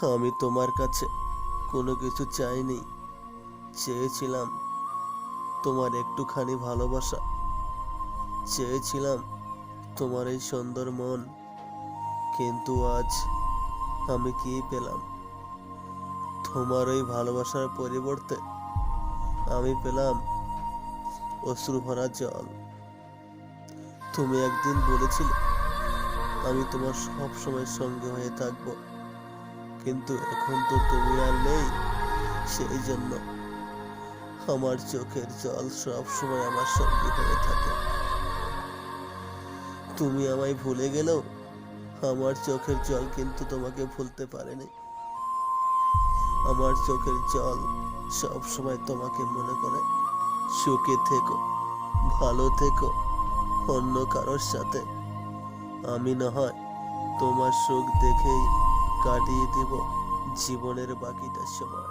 আমি তোমার কাছে কোনো কিছু চাইনি। চেয়েছিলাম তোমার একটুখানি ভালোবাসা, চেয়েছিলাম তোমার এই সুন্দর মন। কিন্তু আজ আমি কি পেলাম? তোমার ওই ভালোবাসার পরিবর্তে আমি পেলাম অশ্রু ভরা জল। তুমি একদিন বলেছিলে আমি তোমার সব সময় সঙ্গে হয়ে থাকবো, কিন্তু এখন তো তুমি আর নেই। সেই জন্য আমার চোখের জল সব সময় আমার সঙ্গী হয়ে থাকে। তুমি আমায় ভুলে গেলেও আমার চোখের জল কিন্তু তোমাকে ভুলতে পারেনি। আমার চোখের জল সব সময় তোমাকে মনে করে। সুখে থেকো, ভালো থেকো অন্য কারোর সাথে। আমি না হয় তোমার সুখ দেখেই কাটিয়ে দেব জীবনের বাকিটা সময়।